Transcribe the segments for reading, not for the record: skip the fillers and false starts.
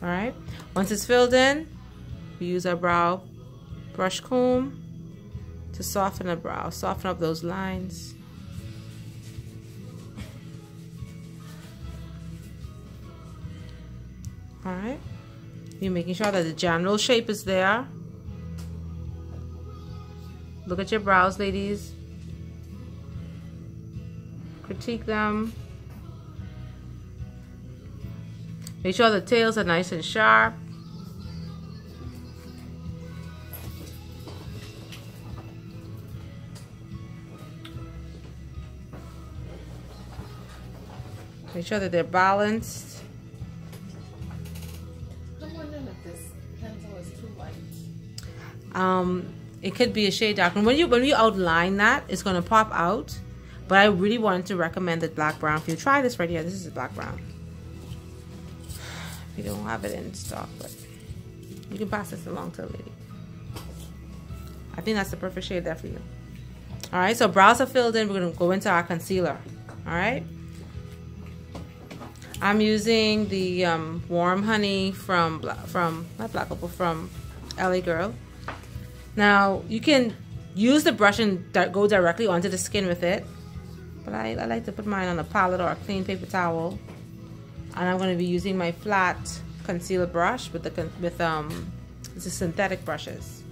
All right. Once it's filled in, we use our brow brush comb to soften the brow, soften up those lines. All right. You're making sure that the general shape is there. Look at your brows, ladies. Critique them. Make sure the tails are nice and sharp. Make sure that they're balanced. I'm wondering if this pencil is too light. It could be a shade darker. When you outline that, it's gonna pop out. But I really wanted to recommend the black brown. If you try this right here, this is a black brown. We don't have it in stock, but you can pass this along to a lady. I think that's the perfect shade there for you. All right, so brows are filled in. We're gonna go into our concealer. All right. I'm using the Warm Honey from not Black Opal, from LA Girl. Now you can use the brush and go directly onto the skin with it, but I like to put mine on a palette or a clean paper towel. And I'm going to be using my flat concealer brush with this is synthetic brushes.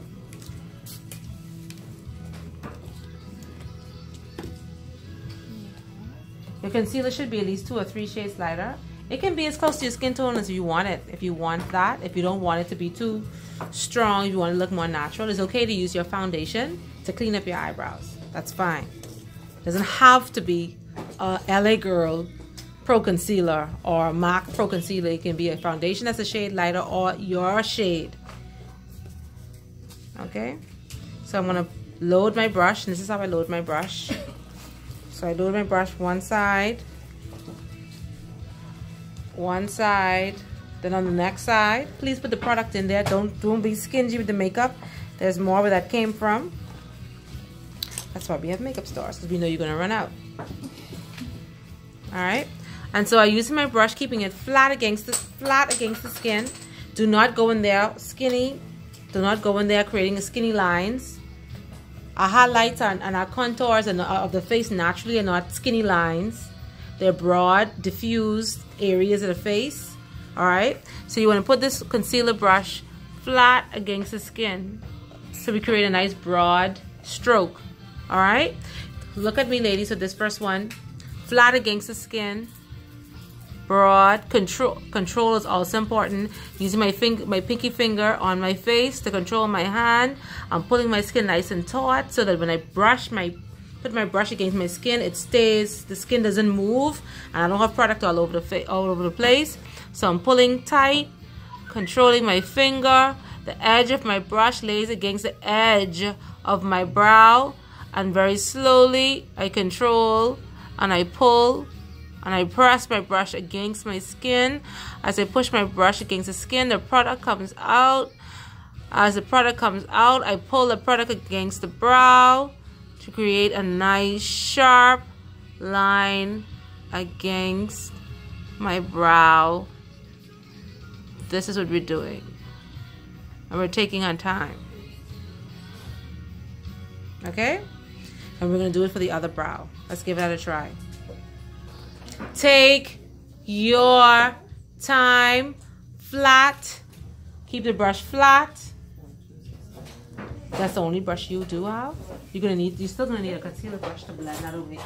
Your concealer should be at least 2 or 3 shades lighter. It can be as close to your skin tone as you want it. If you want that, if you don't want it to be too strong, if you want to look more natural, it's okay to use your foundation to clean up your eyebrows. That's fine. It doesn't have to be a LA Girl Pro Concealer or MAC Pro Concealer. It can be a foundation that's a shade lighter or your shade. Okay, so I'm gonna load my brush, and this is how I load my brush. So I load my brush one side, then on the next side. Please put the product in there. Don't be stingy with the makeup. There's more where that came from. That's why we have makeup stores, because we know you're gonna run out. All right. And so I use my brush, keeping it flat against the skin. Do not go in there skinny. Do not go in there creating skinny lines. Our highlights and our contours of the face naturally are not skinny lines. They're broad, diffused areas of the face. All right. So you want to put this concealer brush flat against the skin, so we create a nice broad stroke. All right. Look at me, ladies, with this first one. Flat against the skin. Broad. Control is also important. Using my pinky finger on my face to control my hand. I'm pulling my skin nice and taut so that when I put my brush against my skin, it stays. The skin doesn't move, and I don't have product all over the place. So I'm pulling tight, controlling my finger. The edge of my brush lays against the edge of my brow, and very slowly I control and I pull. And I press my brush against my skin. As I push my brush against the skin, the product comes out. As the product comes out, I pull the product against the brow to create a nice sharp line against my brow. This is what we're doing. And we're taking our time. Okay? And we're going to do it for the other brow. Let's give that a try. Take your time. Flat. Keep the brush flat. That's the only brush you do have. You're still gonna need a concealer brush to blend that away.